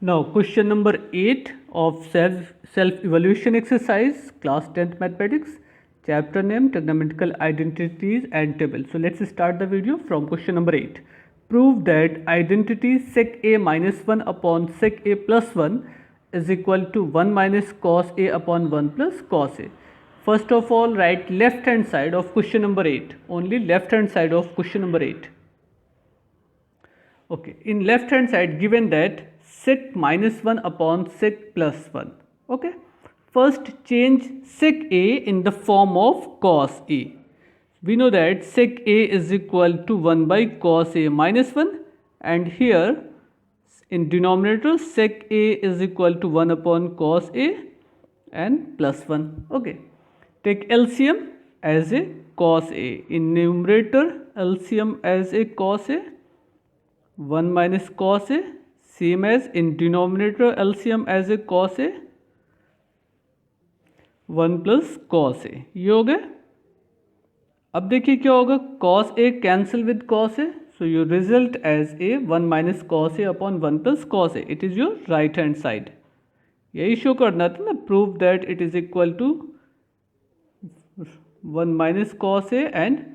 Now question number 8 of self-evaluation exercise, class 10th mathematics, chapter name trigonometrical identities and tables. So let's start the video from question number 8. Prove that identity sec a minus 1 upon sec a plus 1 is equal to 1 minus cos a upon 1 plus cos a. First of all, write left hand side of question number 8, only left hand side of question number 8. Okay, in left hand side given that sec minus 1 upon sec plus 1. Okay, first change sec a in the form of cos a. We know that sec a is equal to 1 by cos a minus 1, and here in denominator sec a is equal to 1 upon cos a and plus 1. Okay, take LCM as a cos a. In numerator LCM as a cos a, 1 minus cos a, same as in denominator LCM as a cos a, 1 plus cos a. ये हो गया. अब देखिए क्या होगा, cos a cancel with cos a, so your result as a 1 minus cos a upon 1 plus cos a. It is your right hand side. यही show करना था ना, prove that it is equal to 1 minus cos a and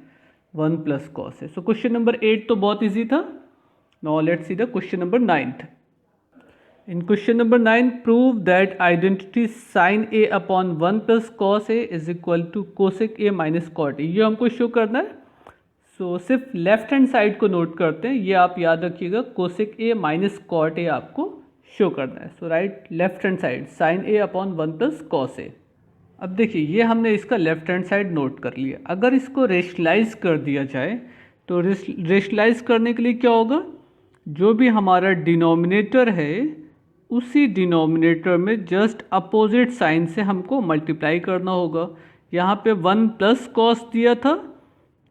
1 plus cos a. So question number 8 तो बहुत easy था. Now let's see the question number 9th. In question number 9, prove that identity sin a upon 1 plus cos a is equal to cosec a minus cot a. ये हमको show करना है. So सिर्फ left hand side को note करते हैं, ये आप याद रखिएगा, cosec a minus cot a आपको शो करना है. So right left hand side sin a upon 1 plus cos a. अब देखिए ये हमने इसका लेफ्ट हैंड साइड नोट कर लिया. अगर इसको रेशनलाइज कर दिया जाए तो रेशनलाइज करने के लिए क्या होगा, जो भी हमारा डिनोमिनेटर है उसी डिनोमिनेटर में जस्ट अपोजिट साइन से हमको मल्टीप्लाई करना होगा. यहाँ पे 1 प्लस कॉस दिया था,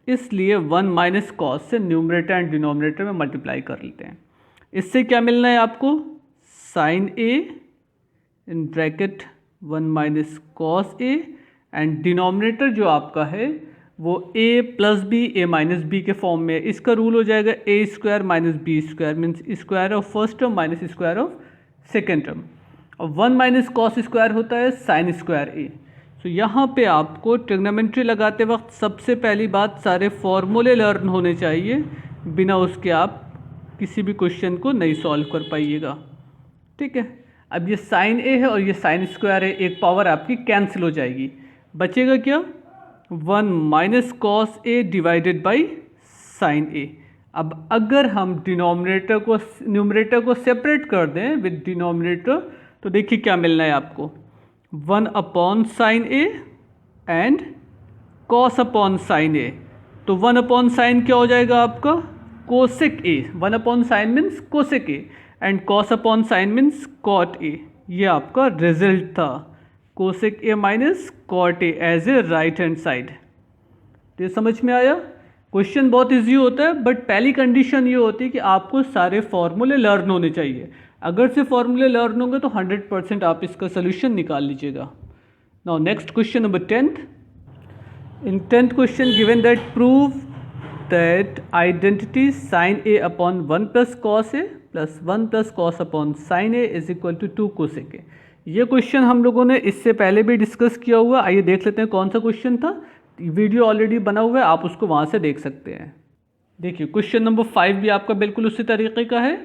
इसलिए 1 माइनस कॉस से न्यूमरेटर एंड डिनोमिनेटर में मल्टीप्लाई कर लेते हैं. इससे क्या मिलना है आपको, sine A in bracket 1 minus cos A, and denominator जो आपका है वो a plus B A minus B के फॉर्म में. इसका रूल हो जाएगा A square minus B square, means square of first term minus square of second term. और 1 माइनस कॉस स्क्वायर होता है साइन स्क्वायर ए. सो यहाँ पे आपको ट्रिग्नोमेट्री लगाते वक्त सबसे पहली बात, सारे फॉर्मूले लर्न होने चाहिए, बिना उसके आप किसी भी क्वेश्चन को नहीं सॉल्व कर पाइएगा. ठीक है, अब ये साइन ए है और ये साइन स्क्वायर है, एक पावर आपकी कैंसिल हो जाएगी. बचेगा क्या, 1 minus cos A divided by sine A. अब अगर हम डिनोमिनेटर को न्यूमरेटर को सेपरेट कर दें विद डिनोमिनेटर, तो देखिए क्या मिलना है आपको, 1 upon sine A and cos upon sine A. तो 1 अपॉन साइन क्या हो जाएगा आपका, cosec A. 1 upon sine means cosec A and cos upon sine means cot A. ये आपका रिजल्ट था, cosec A minus cot A as a right hand side. तो ये समझ में आया. क्वेश्चन बहुत इजी होता है, बट पहली कंडीशन ये होती है कि आपको सारे फॉर्मूले लर्न होने चाहिए. अगर से फॉर्मूले लर्न होंगे तो 100% आप इसका सोल्यूशन निकाल लीजिएगा. Now next question number 10th. In 10th question given that prove that identity sine A upon 1 plus cos A plus 1 plus cos upon sine A is equal to 2 cosec A. ये question हम लोगों ने इससे पहले भी discuss किया हुआ. आइए देख लेते हैं कौन सा क्वेश्चन था. वीडियो ऑलरेडी बना हुआ है, आप उसको वहाँ से देख सकते हैं. देखिए क्वेश्चन नंबर 5 भी आपका बिल्कुल उसी तरीके का है.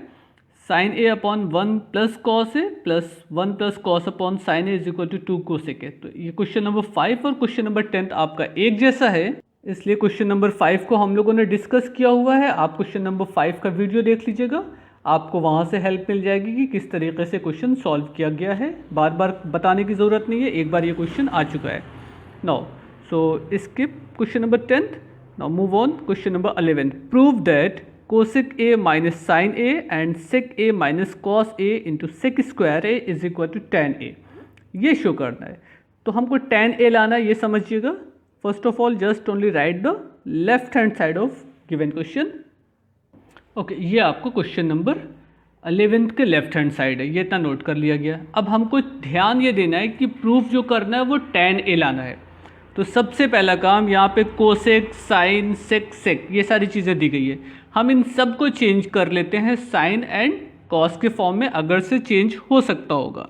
Sine A upon 1 plus cos A plus 1 plus cos upon sine A is equal to 2 cosec A. तो ये क्वेश्चन नंबर 5 और क्वेश्चन नंबर 10 आपका एक जैसा है, इसलिए क्वेश्चन नंबर 5 को हम लोगों ने डिस्कस किया हुआ है. आप क्वेश्चन नंबर 5 का वीडियो देख लीजिएगा, आपको वहाँ से हेल्प मिल जाएगी कि किस तरीके से क्वेश्चन सॉल्व किया गया है. बार बार बताने की ज़रूरत नहीं है, एक बार ये क्वेश्चन आ चुका है. Now so skip question number 10th. Now move on question number 11. Prove that cosec a minus sin a and sec a minus cos a into sec square a is equal to tan a. ये show करना है. तो हमको tan a लाना है, ये समझिएगा. First of all just only right the left hand side of given question. Okay, ये आपको क्वेश्चन नंबर 11th के लेफ्ट हैंड साइड है, ये इतना नोट कर लिया गया. अब हमको ध्यान ये देना है कि प्रूफ जो करना है वो tan a लाना है. तो सबसे पहला काम, यहाँ पे कोसेक, साइन, सेक, ये सारी चीज़ें दी गई है. हम इन सब को चेंज कर लेते हैं साइन एंड कॉस के फॉर्म में अगर से चेंज हो सकता होगा।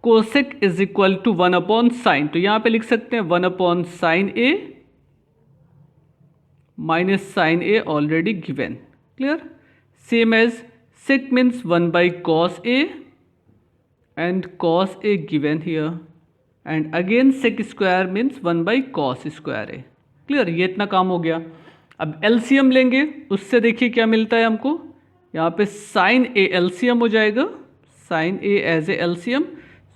Cosec is equal to 1 upon sine, तो यहाँ पे लिख सकते हैं 1 upon sine A minus sine A already given, clear. Same as sec means 1 by cos A and cos A given here, and again sec square means 1 by cos square A, clear. ये इतना काम हो गया। अब LCM लेंगे, उससे देखिए क्या मिलता है हमको। यहाँ पे साइन ए एलसीएम हो जाएगा, sine A as a LCM,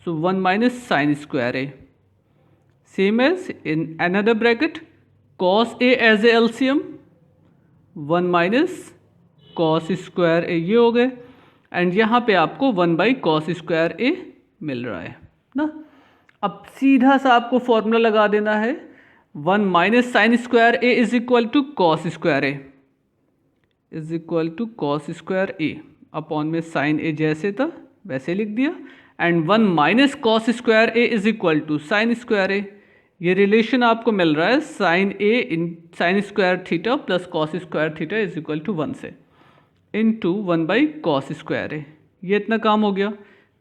so 1 minus sine square A. Same as in another bracket cos A as a LCM 1 minus cos square A, ये हो गए। एंड यहाँ पे आपको 1 बाई कॉस स्क्वायर ए मिल रहा है ना। अब सीधा सा आपको फॉर्मूला लगा देना है 1 minus sine square A is equal to cos square A is equal to cos square A upon में साइन ए जैसे था वैसे लिख दिया, and 1 minus cos square A is equal to sine square A. ये रिलेशन आपको मिल रहा है sine A in sine square theta plus cos square theta is equal to 1 से, into 1 by cos square A. ये इतना काम हो गया।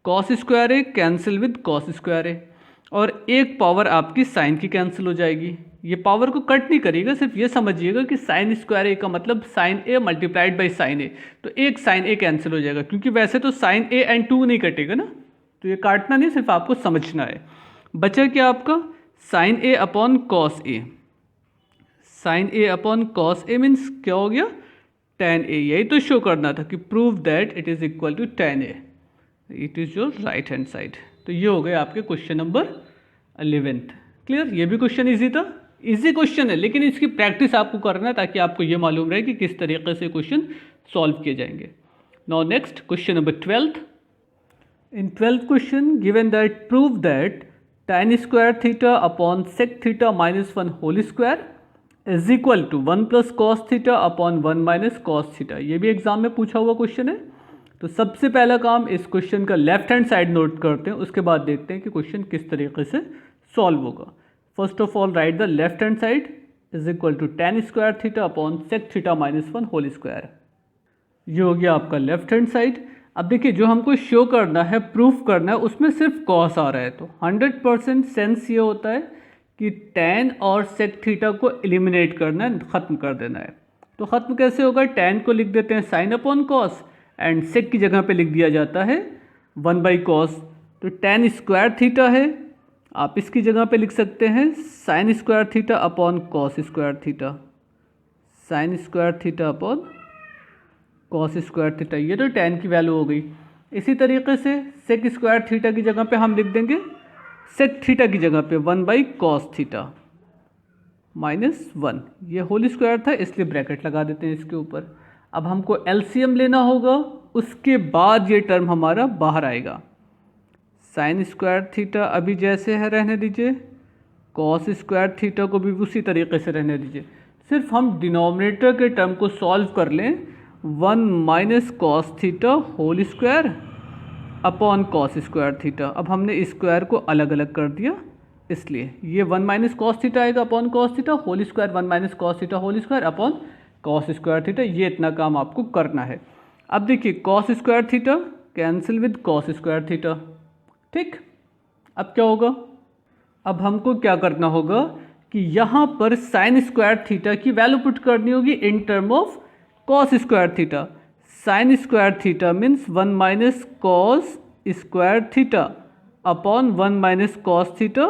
Cos square A cancel with cos square A, और एक पावर आपकी साइन की कैंसिल हो जाएगी। ये पावर को कट नहीं करिएगा, सिर्फ ये समझिएगा कि साइन स्क्वायर ए का मतलब sine A multiplied by sine A, तो एक साइन ए कैंसिल हो जाएगा, क्योंकि वैसे तो साइन ए एंड 2 नहीं कटेगा ना, तो ये काटना नहीं, सिर्फ आपको समझना है। बचा क्या आपका sign A upon cos A, sign A upon cos A means क्या हो गया tan ए। यही तो शो करना था कि prove that it is equal to tan A, it is your right hand side. तो ये हो गए आपके क्वेश्चन नंबर 11th, क्लियर। ये भी क्वेश्चन इजी था, इजी क्वेश्चन है, लेकिन इसकी प्रैक्टिस आपको करना है ताकि आपको ये मालूम रहे कि किस तरीके से क्वेश्चन सॉल्व किए जाएंगे। Now next question number 12th। In 12th question given that prove that tan square theta upon sec theta minus 1 whole square is equal to 1 plus cos theta upon 1 minus cos theta. ये भी exam में पूछा हुआ question है। तो सबसे पहला काम इस क्वेश्चन का लेफ्ट हैंड साइड नोट करते हैं, उसके बाद देखते हैं कि क्वेश्चन किस तरीके से सॉल्व होगा। First of all write the left hand side is equal to tan square theta upon sec theta minus 1 whole square. ये हो गया आपका लेफ्ट हैंड साइड। अब देखिए जो हमको शो करना है, प्रूफ करना है, उसमें सिर्फ कॉस आ रहा है, तो 100% सेंस ये होता है कि tan और सेक थीटा को एलिमिनेट करना है, ख़त्म कर देना है। तो ख़त्म कैसे होगा, tan को लिख देते हैं साइन अपॉन कॉस, एंड सेक की जगह पे लिख दिया जाता है 1 बाई कॉस। तो tan स्क्वायर थीटा है, आप इसकी जगह पे लिख सकते हैं sign square theta upon cos square theta, sine square theta upon cos square theta. ये तो tan की वैल्यू हो गई। इसी तरीके से सेक स्क्वायर थीटा की जगह पे हम लिख देंगे सेक थीटा की जगह पे 1 बाई कॉस थीटा माइनस 1। ये होल स्क्वायर था इसलिए ब्रैकेट लगा देते हैं इसके ऊपर। अब हमको एलसीएम लेना होगा, उसके बाद ये टर्म हमारा बाहर आएगा। साइन स्क्वायर थीटा अभी जैसे है रहने दीजिए, कॉस स्क्वायर थीटा को भी उसी तरीके से रहने दीजिए, सिर्फ हम डिनोमिनेटर के टर्म को सॉल्व कर लें 1 minus cos theta whole square upon cos square theta. अब हमने स्क्वायर को अलग अलग कर दिया, इसलिए ये 1 माइनस कॉस थीटा आएगा upon cos theta whole square, 1 minus cos theta whole square upon cos square theta. ये इतना काम आपको करना है। अब देखिए cos square theta cancel with cos square theta, ठीक। अब क्या होगा, अब हमको क्या करना होगा कि यहाँ पर साइन स्क्वायर थीटा की वैल्यू पुट करनी होगी in term of cos square theta. Sine square theta means 1 minus cos square theta upon 1 minus cos theta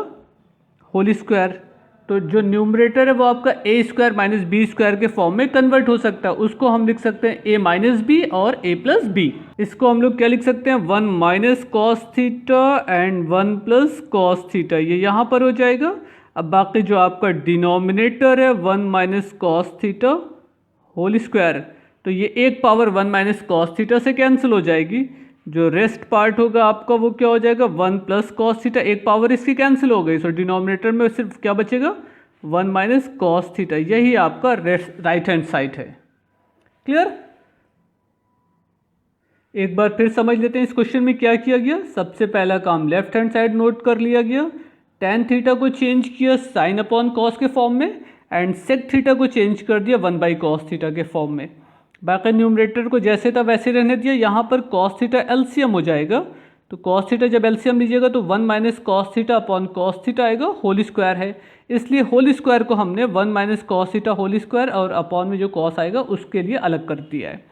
whole square. तो जो न्यूमरेटर है वो आपका A square minus B square के form में कन्वर्ट हो सकता है, उसको हम लिख सकते हैं ए माइनस बी और ए प्लस बी। इसको हम लोग क्या लिख सकते हैं 1 minus cos theta and 1 plus cos theta, ये यहाँ पर हो जाएगा। अब बाकी जो आपका डिनोमिनेटर है 1 minus cos theta whole square, तो ये एक पावर 1 माइनस कॉस थीटा से कैंसिल हो जाएगी। जो रेस्ट पार्ट होगा आपका वो क्या हो जाएगा 1 प्लस कॉस थीटा, एक पावर इसकी कैंसिल हो गई, सो डिनोमिनेटर में सिर्फ क्या बचेगा 1 माइनस कॉस थीटा। यही आपका राइट हैंड साइड है, क्लियर। एक बार फिर समझ लेते हैं इस क्वेश्चन में क्या किया गया। सबसे पहला काम लेफ्ट हैंड साइड नोट कर लिया गया, tan थीटा को चेंज किया साइन अपॉन कॉस के फॉर्म में, एंड सेक थीटा को चेंज कर दिया 1 बाई कॉस थीटा के फॉर्म में। बाकी न्यूमरेटर को जैसे था वैसे रहने दिया। यहाँ पर कॉस थीटा एलसीएम हो जाएगा, तो कॉस थीटा जब एलसीएम लीजिएगा तो 1 minus cos theta upon cos theta आएगा, होल स्क्वायर है, इसलिए होल स्क्वायर को हमने 1 minus cos theta whole square और अपॉन में जो कॉस आएगा उसके लिए अलग कर दिया है।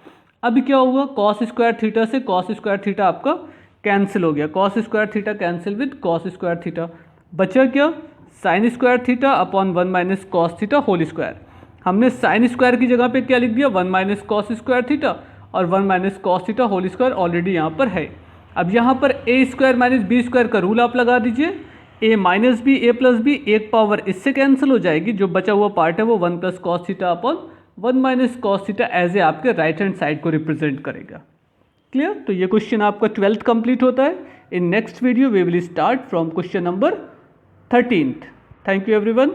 अभी क्या हुआ, कॉस स्क्वायर थीटा से कॉस स्क्वायर थीटा आपका कैंसिल हो गया, cos square theta cancel with cos square theta, बचा क्या, sine square theta upon 1 minus cos theta whole square. हमने साइन स्क्वायर की जगह पे क्या लिख दिया, 1 माइनस कॉस स्क्वायर थीटा, और 1 minus cos theta whole square already यहाँ पर है। अब यहाँ पर A square minus B square का रूल आप लगा दीजिए, A minus B A plus B, एक पावर इससे कैंसिल हो जाएगी, जो बचा हुआ पार्ट है वो 1 plus cos theta upon 1 minus cos theta as a आपके राइट हैंड साइड को रिप्रेजेंट करेगा। क्लियर? तो ये क्वेश्चन आपका 12th कंप्लीट होता है। In next video we will start from question number 13th। Thank you everyone.